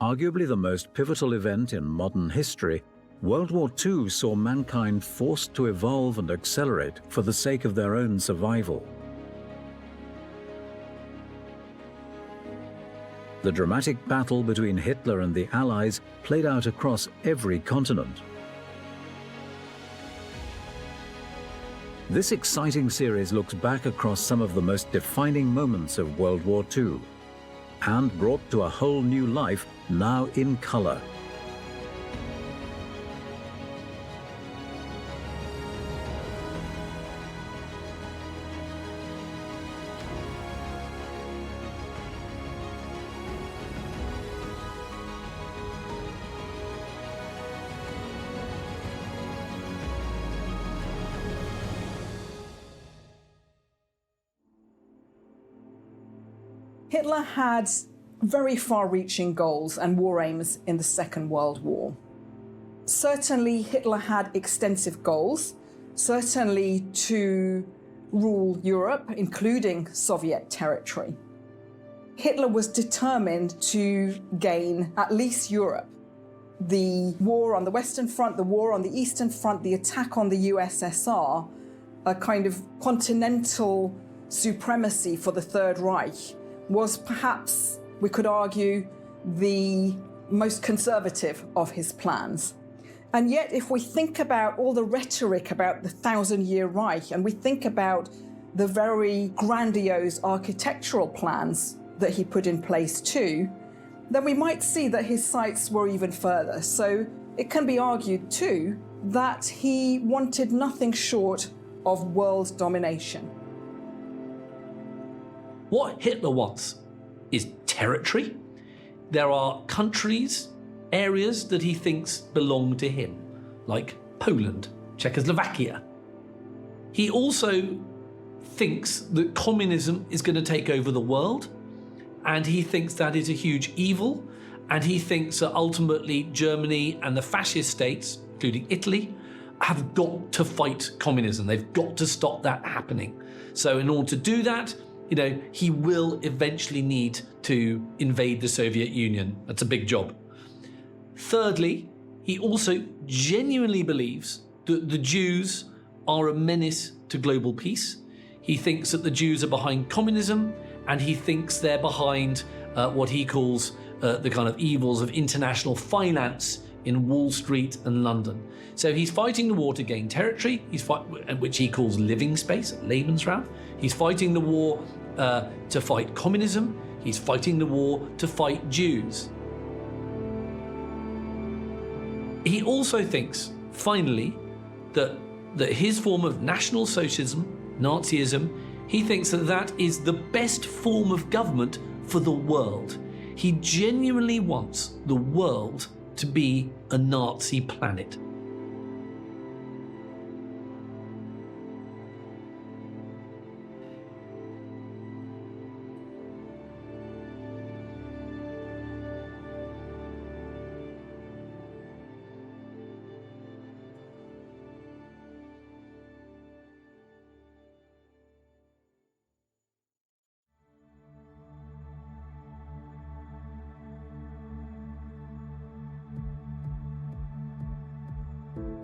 Arguably the most pivotal event in modern history, World War II saw mankind forced to evolve and accelerate for the sake of their own survival. The dramatic battle between Hitler and the Allies played out across every continent. This exciting series looks back across some of the most defining moments of World War II and brought to a whole new life now in color. Hitler had very far-reaching goals and war aims in the Second World War. Certainly, Hitler had extensive goals, certainly to rule Europe, including Soviet territory. Hitler was determined to gain at least Europe. The war on the Western Front, the war on the Eastern Front, the attack on the USSR, a kind of continental supremacy for the Third Reich, was perhaps, we could argue, the most conservative of his plans. And yet, if we think about all the rhetoric about the Thousand-Year Reich, and we think about the very grandiose architectural plans that he put in place too, then we might see that his sights were even further. So it can be argued too that he wanted nothing short of world domination. What Hitler wants is territory. There are countries, areas that he thinks belong to him, like Poland, Czechoslovakia. He also thinks that communism is going to take over the world, and he thinks that is a huge evil, and he thinks that ultimately Germany and the fascist states, including Italy, have got to fight communism. They've got to stop that happening. So in order to do that, he will eventually need to invade the Soviet Union. That's a big job. Thirdly, he also genuinely believes that the Jews are a menace to global peace. He thinks that the Jews are behind communism, and he thinks they're behind what he calls the kind of evils of international finance in Wall Street and London. So he's fighting the war to gain territory, which he calls living space, Lebensraum. He's fighting the war to fight communism. He's fighting the war to fight Jews. He also thinks, finally, that his form of National Socialism, Nazism, he thinks that that is the best form of government for the world. He genuinely wants the world to be a Nazi planet.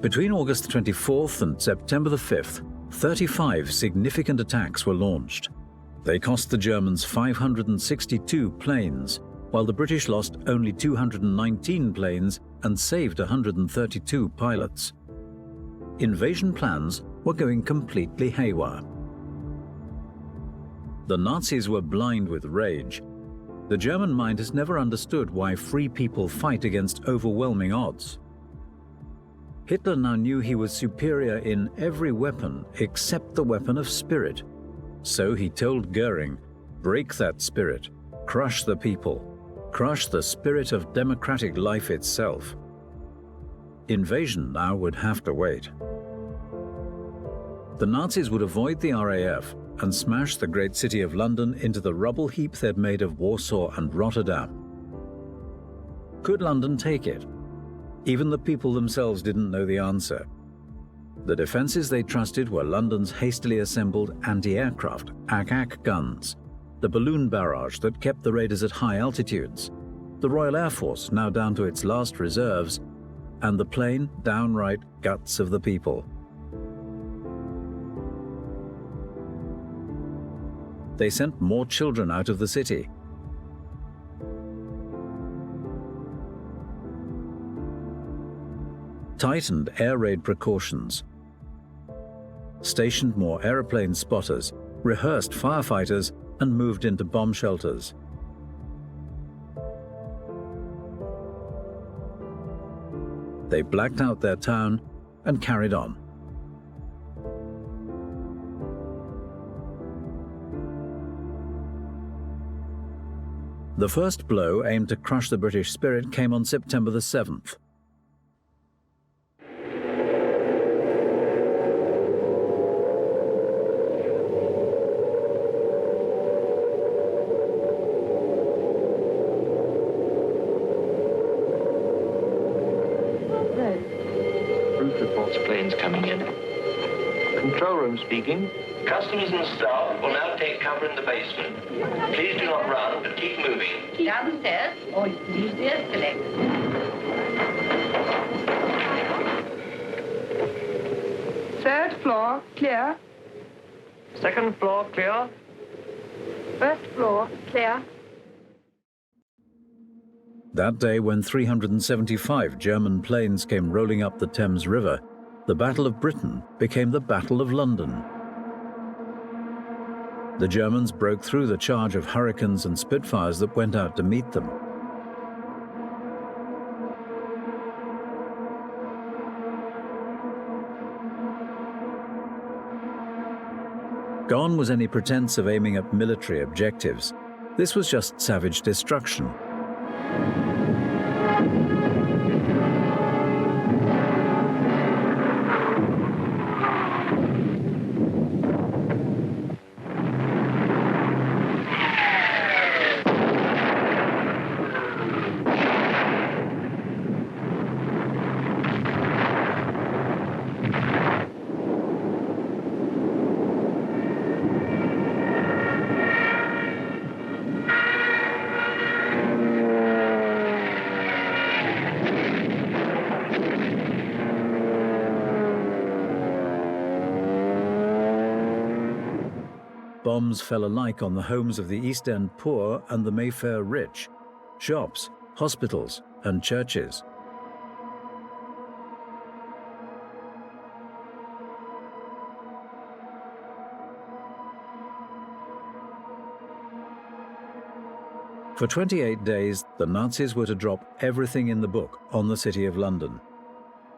Between August 24th and September the 5th, 35 significant attacks were launched. They cost the Germans 562 planes, while the British lost only 219 planes and saved 132 pilots. Invasion plans were going completely haywire. The Nazis were blind with rage. The German mind has never understood why free people fight against overwhelming odds. Hitler now knew he was superior in every weapon except the weapon of spirit. So he told Goering, break that spirit, crush the people, crush the spirit of democratic life itself. Invasion now would have to wait. The Nazis would avoid the RAF and smash the great city of London into the rubble heap they'd made of Warsaw and Rotterdam. Could London take it? Even the people themselves didn't know the answer. The defences they trusted were London's hastily assembled anti-aircraft, AK guns, the balloon barrage that kept the raiders at high altitudes, the Royal Air Force now down to its last reserves, and the plain, downright guts of the people. They sent more children out of the city. Tightened air raid precautions, stationed more aeroplane spotters, rehearsed firefighters, and moved into bomb shelters. They blacked out their town and carried on. The first blow aimed to crush the British spirit came on September the 7th. Planes coming in. Control room speaking. Customers and staff will now take cover in the basement. Please do not run, but keep moving. Down the stairs, or you can use the escalator. Third floor, clear. Second floor clear. First floor, clear. That day, when 375 German planes came rolling up the Thames River, the Battle of Britain became the Battle of London. The Germans broke through the charge of Hurricanes and Spitfires that went out to meet them. Gone was any pretense of aiming at military objectives. This was just savage destruction. Bombs fell alike on the homes of the East End poor and the Mayfair rich, shops, hospitals, and churches. For 28 days, the Nazis were to drop everything in the book on the City of London.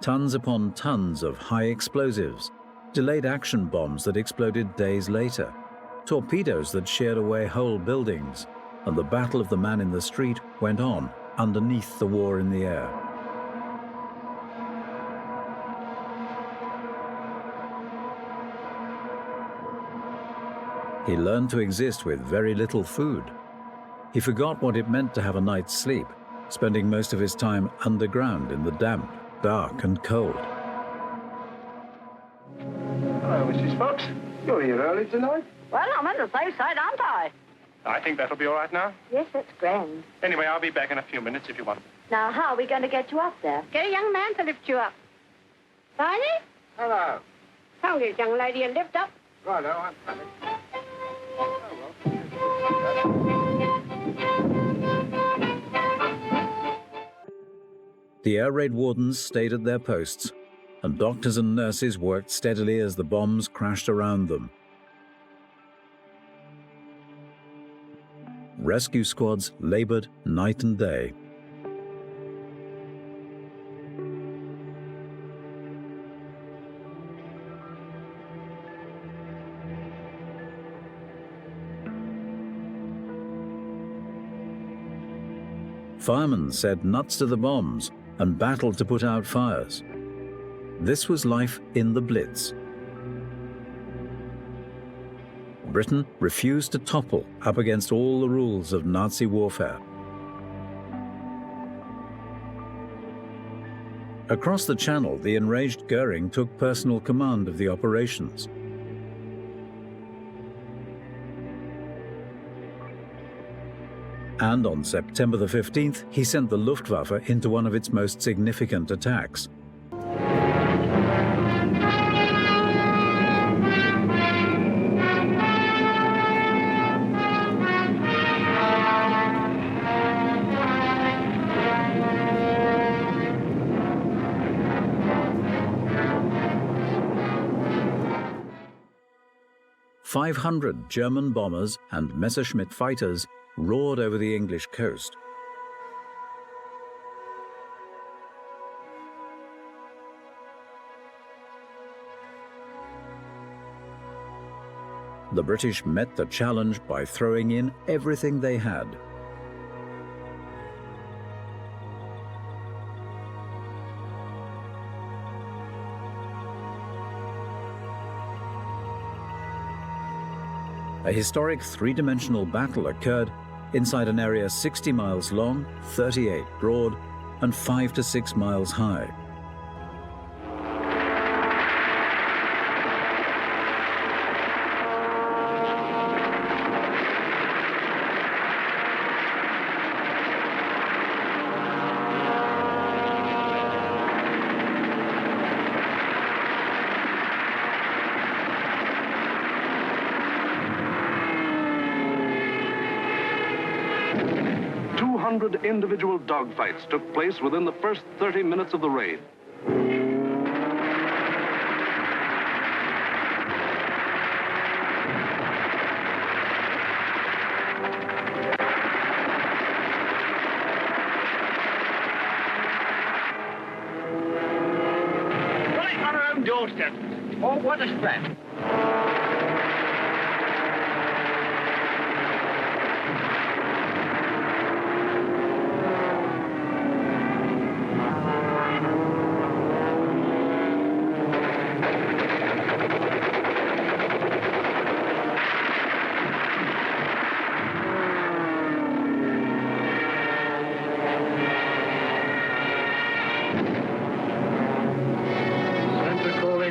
Tons upon tons of high explosives, delayed action bombs that exploded days later, torpedoes that sheared away whole buildings, and the battle of the man in the street went on underneath the war in the air. He learned to exist with very little food. He forgot what it meant to have a night's sleep, spending most of his time underground in the damp, dark, and cold. Hello, Mrs. Fox. You're here early tonight. Well, I'm on the safe side, aren't I? I think that'll be all right now. Yes, that's grand. Anyway, I'll be back in a few minutes if you want. Now, how are we going to get you up there? Get a young man to lift you up. Barney? Hello. Tell this young lady and lift up. Righto, I'm coming. The air raid wardens stayed at their posts, and doctors and nurses worked steadily as the bombs crashed around them. Rescue squads labored night and day. Firemen said nuts to the bombs and battled to put out fires. This was life in the Blitz. Britain refused to topple up against all the rules of Nazi warfare. Across the Channel, the enraged Goering took personal command of the operations. And on September the 15th, he sent the Luftwaffe into one of its most significant attacks. "500 German bombers and Messerschmitt fighters roared over the English coast. The British met the challenge by throwing in everything they had. A historic three-dimensional battle occurred inside an area 60 miles long, 38 broad, and 5 to 6 miles high. Individual dogfights took place within the first 30 minutes of the raid. Right on our own doorstep. Oh, what a splash.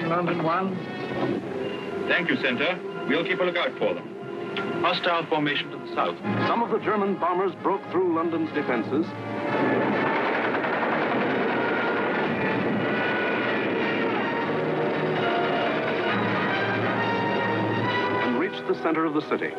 London 1. Thank you, Center. We'll keep a lookout for them. Hostile formation to the south. Some of the German bombers broke through London's defenses. And reached the center of the city.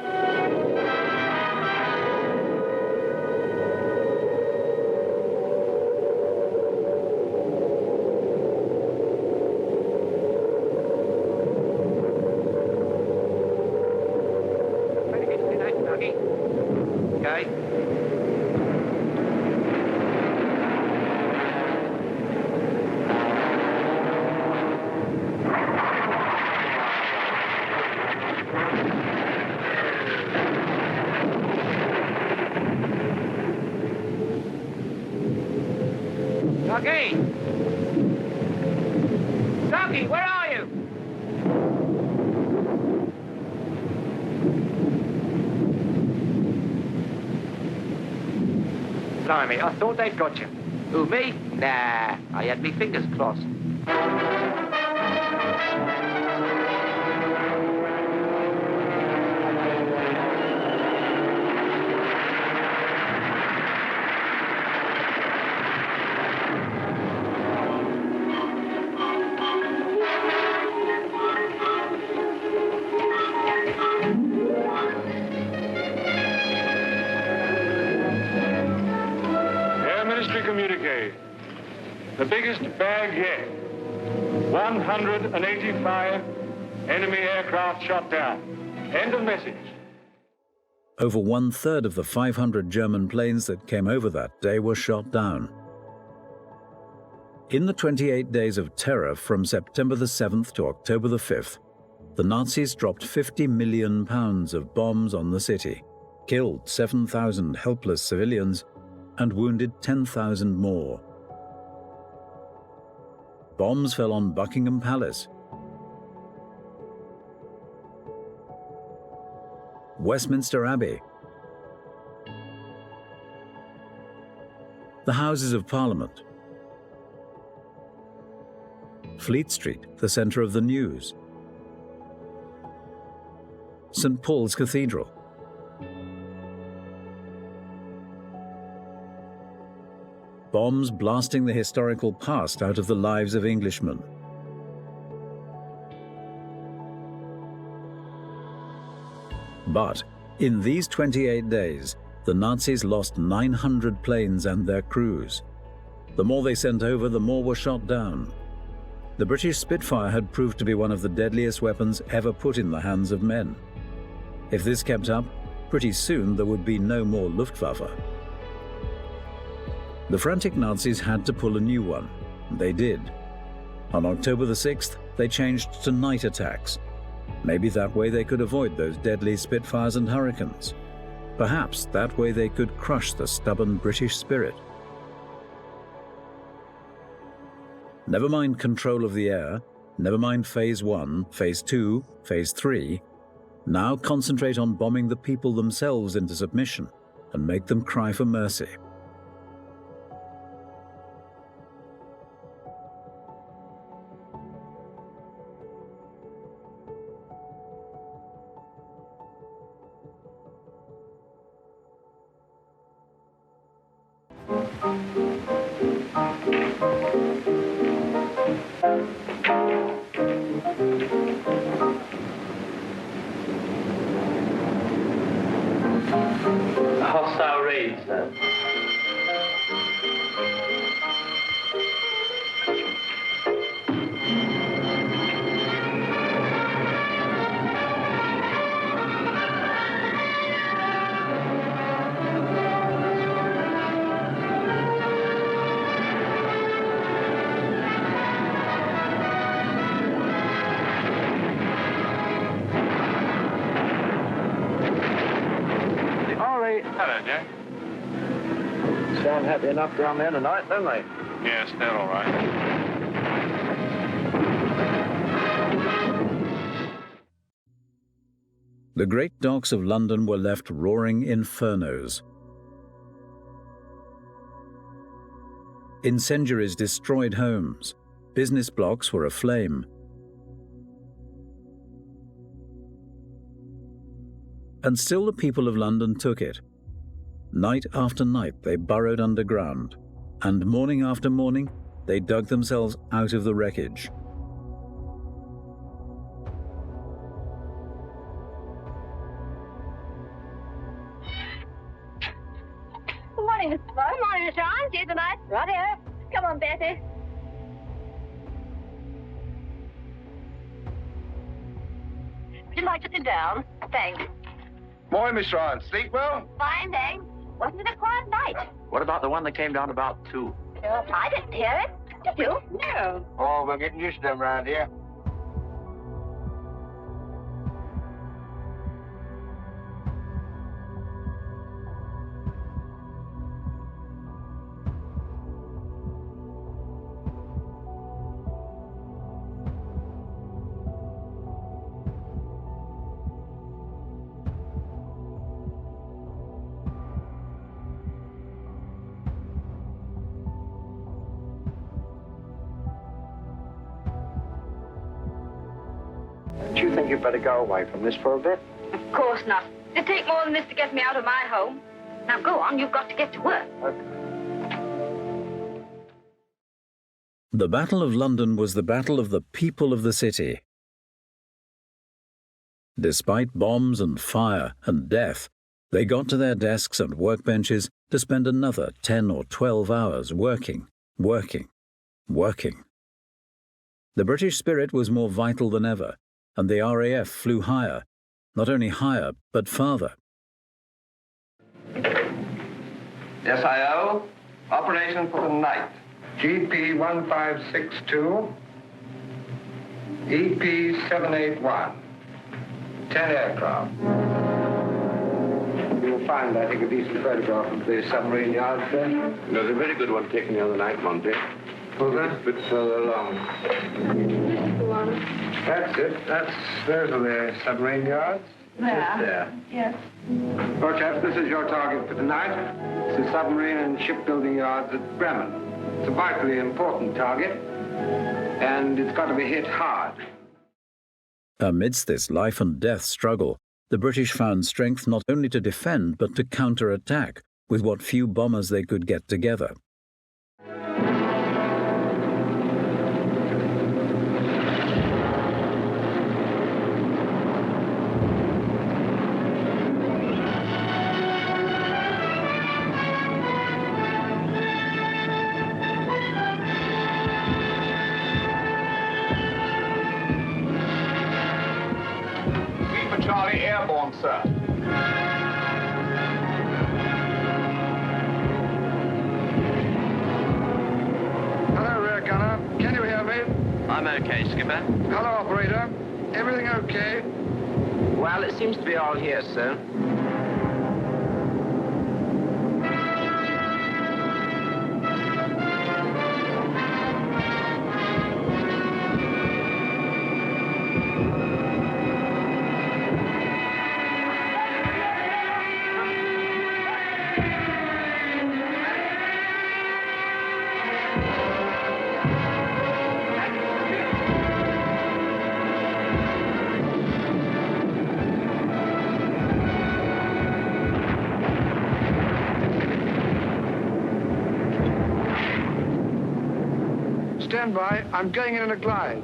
Doggy, where are you? Blimey, I thought they'd got you. Who, me? Nah, I had me fingers crossed. Communique. The biggest bag yet. 185 enemy aircraft shot down. End of message. Over 1/3 of the 500 German planes that came over that day were shot down. In the 28 days of terror from September the 7th to October the 5th, the Nazis dropped 50 million pounds of bombs on the city, killed 7,000 helpless civilians, and wounded 10,000 more. Bombs fell on Buckingham Palace, Westminster Abbey, the Houses of Parliament, Fleet Street, the centre of the news, St. Paul's Cathedral, bombs blasting the historical past out of the lives of Englishmen. But in these 28 days, the Nazis lost 900 planes and their crews. The more they sent over, the more were shot down. The British Spitfire had proved to be one of the deadliest weapons ever put in the hands of men. If this kept up, pretty soon there would be no more Luftwaffe. The frantic Nazis had to pull a new one, and they did. On October the 6th, they changed to night attacks. Maybe that way they could avoid those deadly Spitfires and Hurricanes. Perhaps that way they could crush the stubborn British spirit. Never mind control of the air, never mind Phase 1, Phase 2, Phase 3. Now concentrate on bombing the people themselves into submission and make them cry for mercy. Hostile raids, then. Hello, Jack. Sound happy enough down there tonight, don't they? Yes, they're all right. The great docks of London were left roaring infernos. Incendiaries destroyed homes. Business blocks were aflame. And still the people of London took it. Night after night they burrowed underground, and morning after morning they dug themselves out of the wreckage. Good morning, Mr. Bulge. Good morning, Miss Ryan. See you tonight. Right here. Come on, Betty. Would you like to sit down? Thanks. Morning, Miss Ryan. Sleep well? Fine, thanks. Wasn't it a quiet night? What about the one that came down about 2? I didn't hear it. Did you? No. Oh, we're getting used to them around here. Do you think you'd better go away from this for a bit? Of course not. It'd take more than this to get me out of my home. Now go on, you've got to get to work. Okay. The Battle of London was the battle of the people of the city. Despite bombs and fire and death, they got to their desks and workbenches to spend another 10 or 12 hours working. The British spirit was more vital than ever, and the RAF flew higher, not only higher, but farther. SIO, operation for the night. GP 1562, EP 781, 10 aircraft. You'll find, I think, a decent photograph of the submarine yards there. There's a very good one taken the other night, Monty. Was there? A bit further along. That's it. Those are the submarine yards. There. Yes. Well, chaps, this is your target for tonight. It's the submarine and shipbuilding yards at Bremen. It's a vitally important target, and it's got to be hit hard. Amidst this life and death struggle, the British found strength not only to defend but to counterattack with what few bombers they could get together. sir. Hello, rear gunner. Can you hear me? I'm okay, Skipper. Hello, operator. Everything okay? Well, it seems to be all here, sir. Stand by. I'm going in a glide.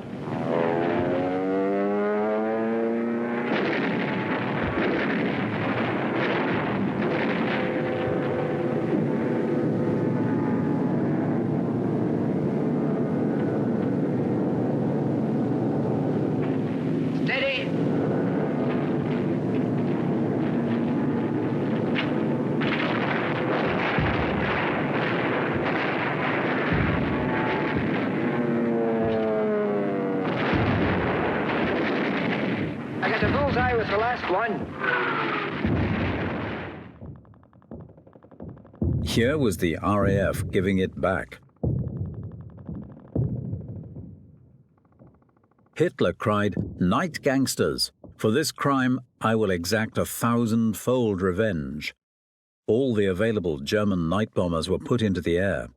Steady! I got the bullseye with the last one. Here was the RAF giving it back. Hitler cried, "Night gangsters! For this crime, I will exact 1,000-fold revenge." All the available German night bombers were put into the air.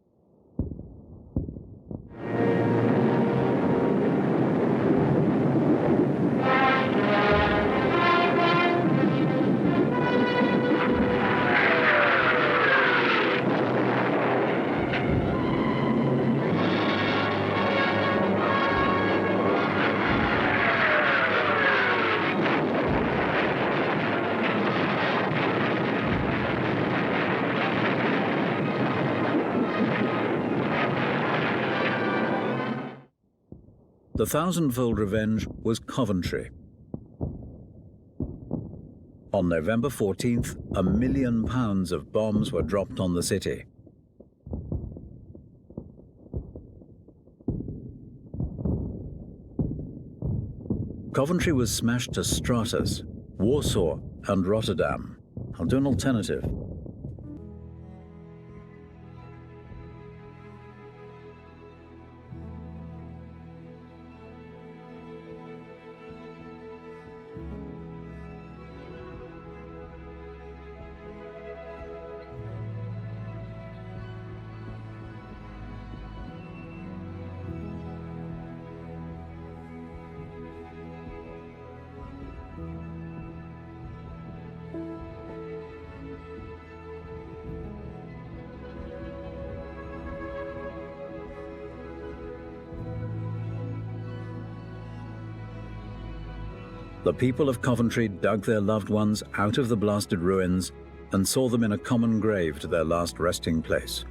The 1,000-fold revenge was Coventry. On November 14th, £1 million of bombs were dropped on the city. Coventry was smashed to stratus, Warsaw and Rotterdam. I'll do an alternative. The people of Coventry dug their loved ones out of the blasted ruins and saw them in a common grave to their last resting place.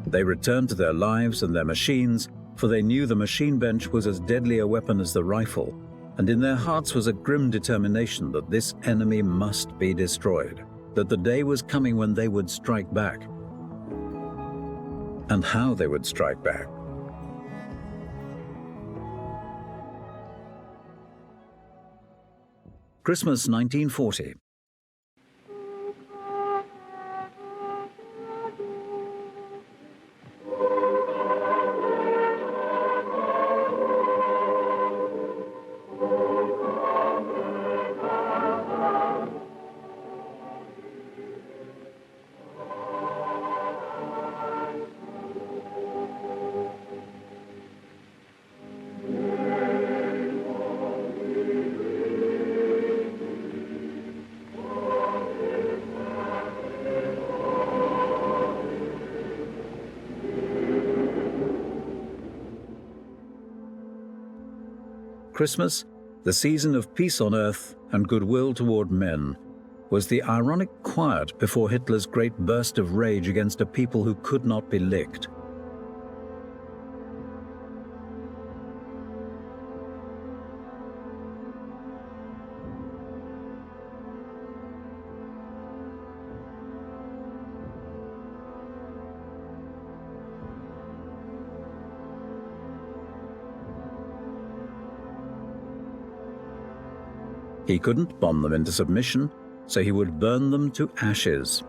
They returned to their lives and their machines, for they knew the machine bench was as deadly a weapon as the rifle, and in their hearts was a grim determination that this enemy must be destroyed, that the day was coming when they would strike back, and how they would strike back. Christmas 1940. Christmas, the season of peace on earth and goodwill toward men, was the ironic quiet before Hitler's great burst of rage against a people who could not be licked. He couldn't bomb them into submission, so he would burn them to ashes.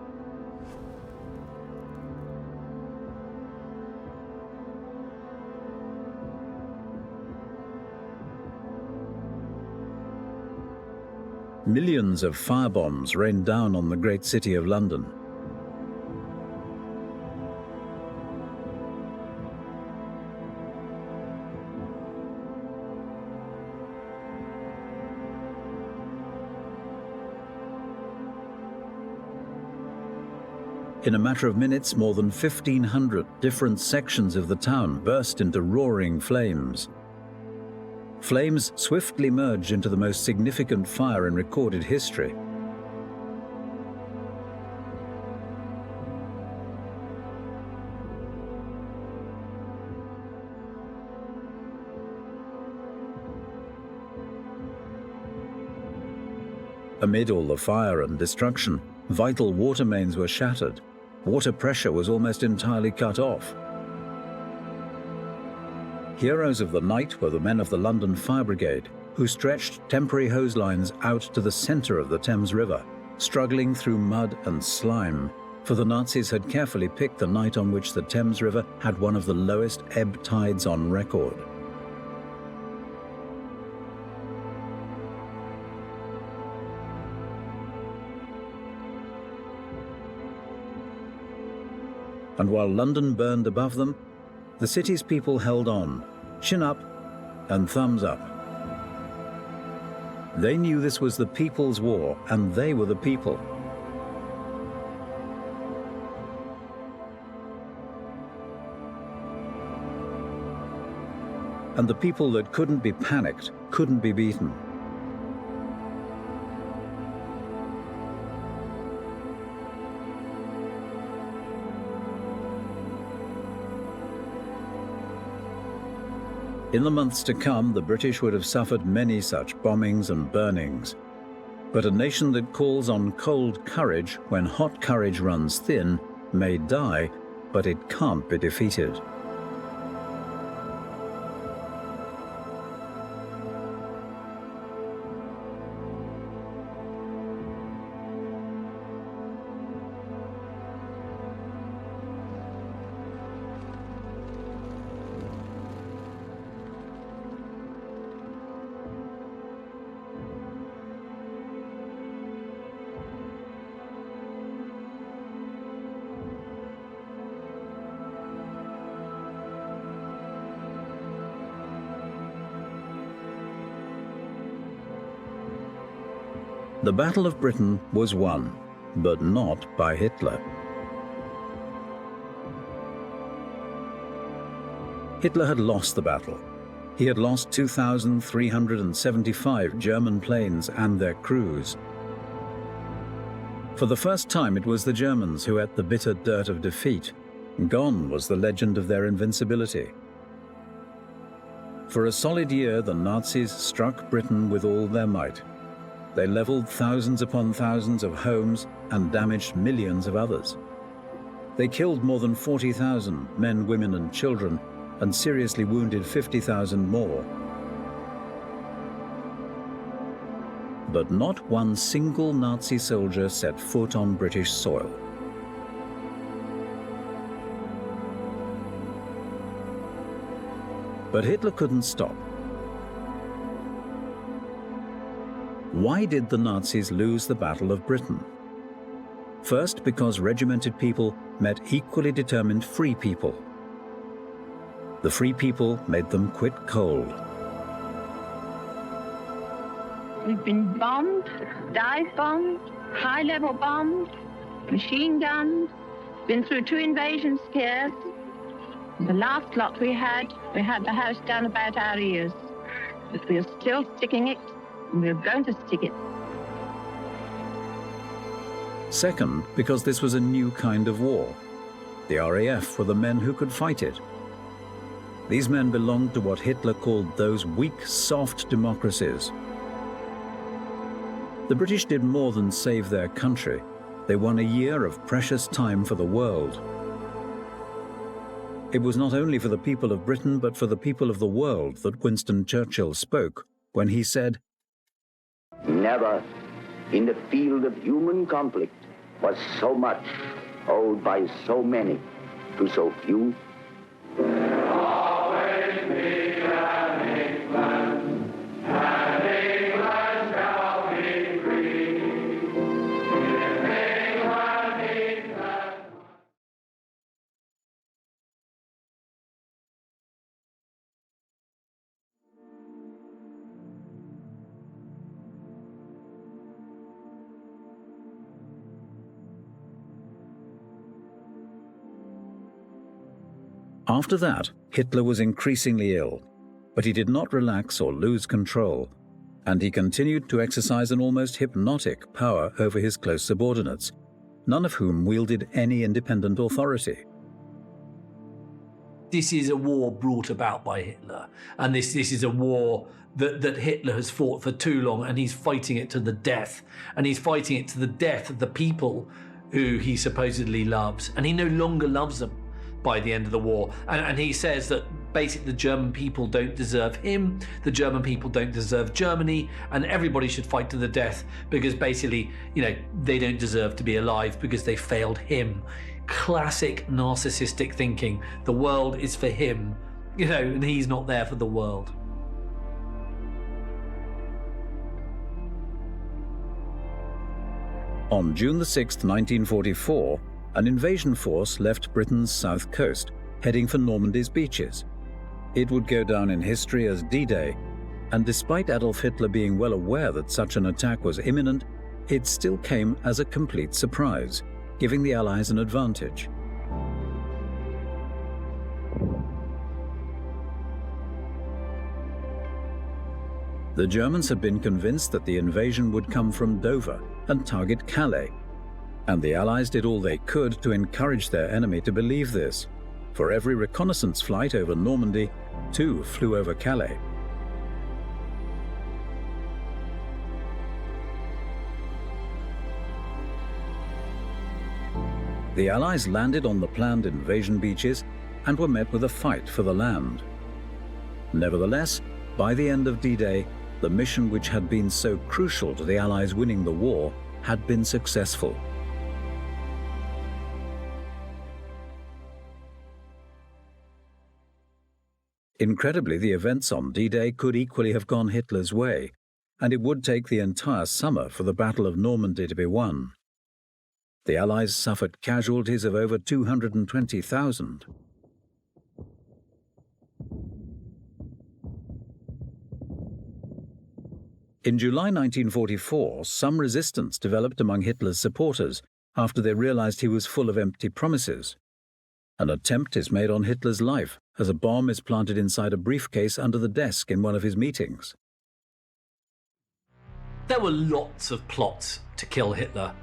Millions of firebombs rained down on the great city of London. In a matter of minutes, more than 1,500 different sections of the town burst into roaring flames. Flames swiftly merged into the most significant fire in recorded history. Amid all the fire and destruction, vital water mains were shattered. Water pressure was almost entirely cut off. Heroes of the night were the men of the London Fire Brigade, who stretched temporary hose lines out to the centre of the Thames River, struggling through mud and slime, for the Nazis had carefully picked the night on which the Thames River had one of the lowest ebb tides on record. And while London burned above them, the city's people held on, chin up and thumbs up. They knew this was the people's war, and they were the people. And the people that couldn't be panicked, couldn't be beaten. In the months to come, the British would have suffered many such bombings and burnings. But a nation that calls on cold courage when hot courage runs thin may die, but it can't be defeated. The Battle of Britain was won, but not by Hitler. Hitler had lost the battle. He had lost 2,375 German planes and their crews. For the first time, it was the Germans who ate the bitter dirt of defeat. Gone was the legend of their invincibility. For a solid year, the Nazis struck Britain with all their might. They leveled thousands upon thousands of homes and damaged millions of others. They killed more than 40,000 men, women, and children, and seriously wounded 50,000 more. But not one single Nazi soldier set foot on British soil. But Hitler couldn't stop. Why did the Nazis lose the Battle of Britain? First, because regimented people met equally determined free people. The free people made them quit cold. We've been bombed, dive bombed, high-level bombed, machine gunned, been through 2 invasion scares. The last lot we had the house down about our ears. But we're still sticking it, and we're going to stick it. Second, because this was a new kind of war. The RAF were the men who could fight it. These men belonged to what Hitler called those weak, soft democracies. The British did more than save their country. They won a year of precious time for the world. It was not only for the people of Britain, but for the people of the world that Winston Churchill spoke when he said, "Never in the field of human conflict was so much owed by so many to so few." After that, Hitler was increasingly ill, but he did not relax or lose control, and he continued to exercise an almost hypnotic power over his close subordinates, none of whom wielded any independent authority. This is a war brought about by Hitler, and this is a war that Hitler has fought for too long, and he's fighting it to the death, and he's fighting it to the death of the people who he supposedly loves, and he no longer loves them by the end of the war. And he says that basically the German people don't deserve him, the German people don't deserve Germany, and everybody should fight to the death because basically, they don't deserve to be alive because they failed him. Classic narcissistic thinking. The world is for him, and he's not there for the world. On June 6, 1944, an invasion force left Britain's south coast, heading for Normandy's beaches. It would go down in history as D-Day, and despite Adolf Hitler being well aware that such an attack was imminent, it still came as a complete surprise, giving the Allies an advantage. The Germans had been convinced that the invasion would come from Dover and target Calais, and the Allies did all they could to encourage their enemy to believe this. For every reconnaissance flight over Normandy, 2 flew over Calais. The Allies landed on the planned invasion beaches and were met with a fight for the land. Nevertheless, by the end of D-Day, the mission which had been so crucial to the Allies winning the war had been successful. Incredibly, the events on D-Day could equally have gone Hitler's way, and it would take the entire summer for the Battle of Normandy to be won. The Allies suffered casualties of over 220,000. In July 1944, some resistance developed among Hitler's supporters after they realized he was full of empty promises. An attempt is made on Hitler's life as a bomb is planted inside a briefcase under the desk in one of his meetings. There were lots of plots to kill Hitler.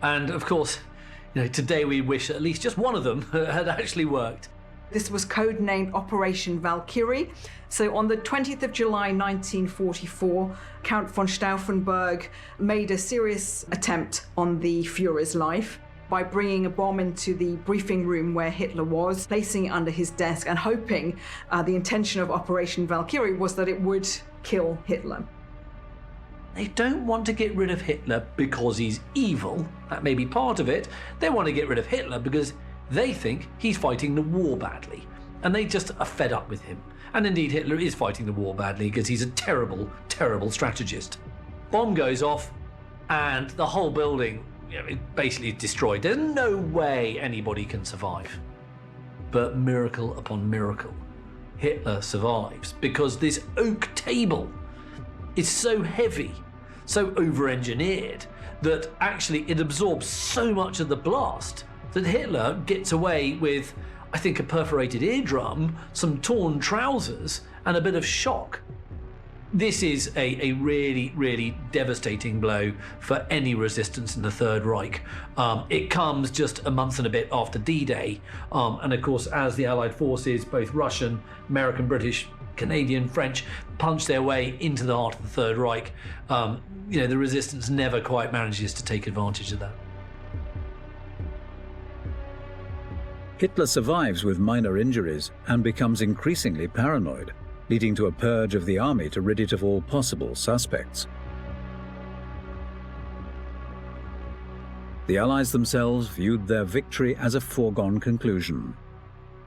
And of course, today we wish at least just one of them had actually worked. This was codenamed Operation Valkyrie. So on the 20th of July 1944, Count von Stauffenberg made a serious attempt on the Führer's life by bringing a bomb into the briefing room where Hitler was, placing it under his desk and hoping the intention of Operation Valkyrie was that it would kill Hitler. They don't want to get rid of Hitler because he's evil. That may be part of it. They want to get rid of Hitler because they think he's fighting the war badly, and they just are fed up with him. And indeed, Hitler is fighting the war badly because he's a terrible, terrible strategist. Bomb goes off, and the whole building basically destroyed. There's no way anybody can survive. But miracle upon miracle, Hitler survives because this oak table is so heavy, so over-engineered, that actually it absorbs so much of the blast that Hitler gets away with, I think, a perforated eardrum, some torn trousers, and a bit of shock. This is a really, really devastating blow for any resistance in the Third Reich. It comes just a month and a bit after D-Day. And of course, as the Allied forces, both Russian, American, British, Canadian, French, punch their way into the heart of the Third Reich, the resistance never quite manages to take advantage of that. Hitler survives with minor injuries and becomes increasingly paranoid, leading to a purge of the army to rid it of all possible suspects. The Allies themselves viewed their victory as a foregone conclusion.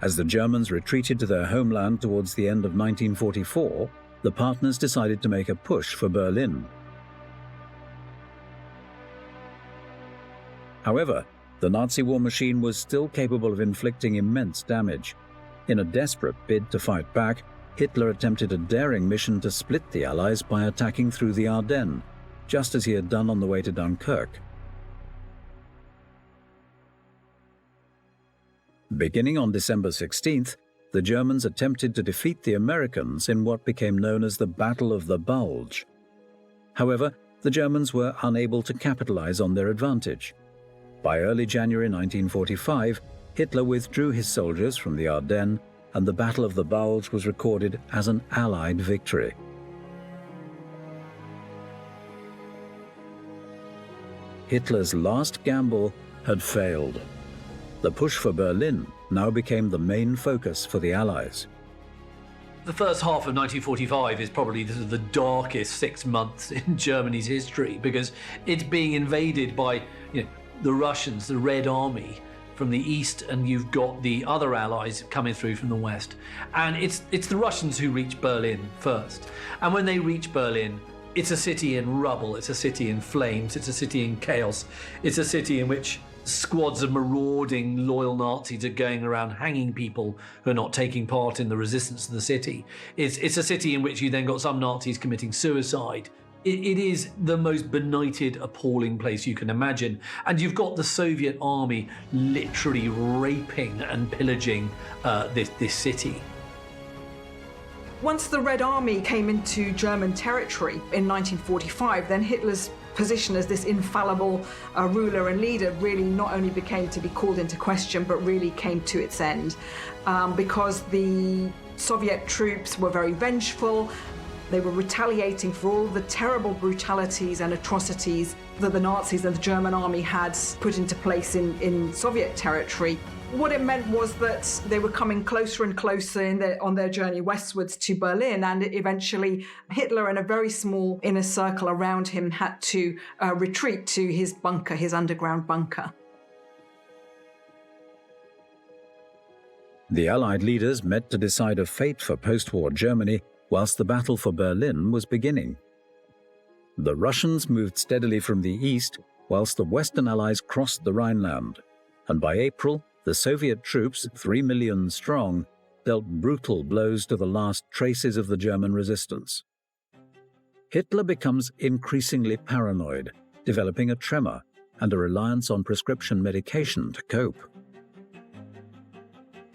As the Germans retreated to their homeland towards the end of 1944, the partners decided to make a push for Berlin. However, the Nazi war machine was still capable of inflicting immense damage. In a desperate bid to fight back, Hitler attempted a daring mission to split the Allies by attacking through the Ardennes, just as he had done on the way to Dunkirk. Beginning on December 16th, the Germans attempted to defeat the Americans in what became known as the Battle of the Bulge. However, the Germans were unable to capitalize on their advantage. By early January 1945, Hitler withdrew his soldiers from the Ardennes, and the Battle of the Bulge was recorded as an Allied victory. Hitler's last gamble had failed. The push for Berlin now became the main focus for the Allies. The first half of 1945 is probably the darkest 6 months in Germany's history, because it's being invaded by the Russians, the Red Army from the east, and you've got the other allies coming through from the west. And it's the Russians who reach Berlin first. And when they reach Berlin, it's a city in rubble, it's a city in flames, it's a city in chaos, it's a city in which squads of marauding loyal Nazis are going around hanging people who are not taking part in the resistance to the city. It's a city in which you then got some Nazis committing suicide. It is the most benighted, appalling place you can imagine. And you've got the Soviet army literally raping and pillaging this city. Once the Red Army came into German territory in 1945, then Hitler's position as this infallible ruler and leader really not only became to be called into question, but really came to its end, because the Soviet troops were very vengeful. They were retaliating for all the terrible brutalities and atrocities that the Nazis and the German army had put into place in Soviet territory. What it meant was that they were coming closer and closer on their journey westwards to Berlin, and eventually Hitler and a very small inner circle around him had to retreat to his bunker, his underground bunker. The Allied leaders met to decide a fate for post-war Germany, whilst the battle for Berlin was beginning. The Russians moved steadily from the east, whilst the Western Allies crossed the Rhineland, and by April, the Soviet troops, 3 million strong, dealt brutal blows to the last traces of the German resistance. Hitler becomes increasingly paranoid, developing a tremor and a reliance on prescription medication to cope.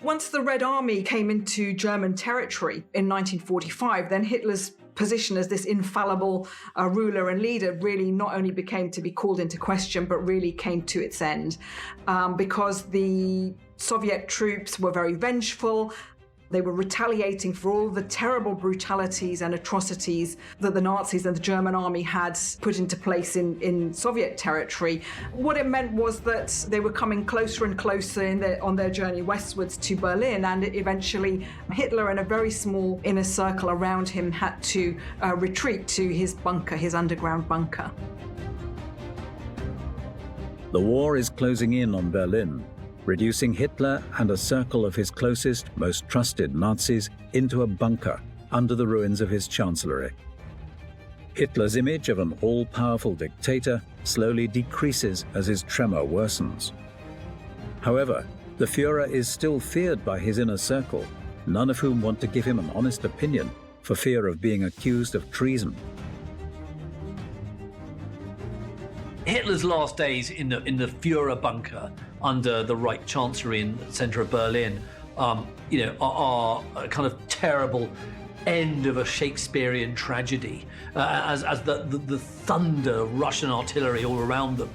Once the Red Army came into German territory in 1945, then Hitler's position as this infallible ruler and leader really not only became to be called into question, but really came to its end, because the Soviet troops were very vengeful. They were retaliating for all the terrible brutalities and atrocities that the Nazis and the German army had put into place in Soviet territory. What it meant was that they were coming closer and closer on their journey westwards to Berlin, and eventually Hitler and a very small inner circle around him had to retreat to his bunker, his underground bunker. The war is closing in on Berlin, reducing Hitler and a circle of his closest, most trusted Nazis into a bunker under the ruins of his chancellery. Hitler's image of an all-powerful dictator slowly decreases as his tremor worsens. However, the Führer is still feared by his inner circle, none of whom want to give him an honest opinion for fear of being accused of treason. Hitler's last days in the Führer bunker under the Reich Chancellery in the centre of Berlin, are kind of terrible end of a Shakespearean tragedy, as the thunder of Russian artillery all around them,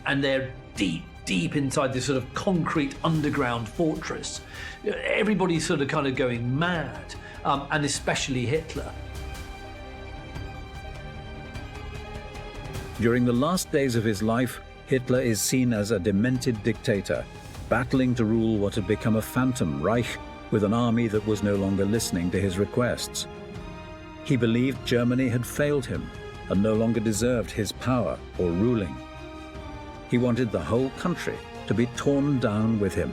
and they're deep inside this sort of concrete underground fortress. Everybody's sort of kind of going mad, and especially Hitler. During the last days of his life, Hitler is seen as a demented dictator, battling to rule what had become a phantom Reich with an army that was no longer listening to his requests. He believed Germany had failed him and no longer deserved his power or ruling. He wanted the whole country to be torn down with him.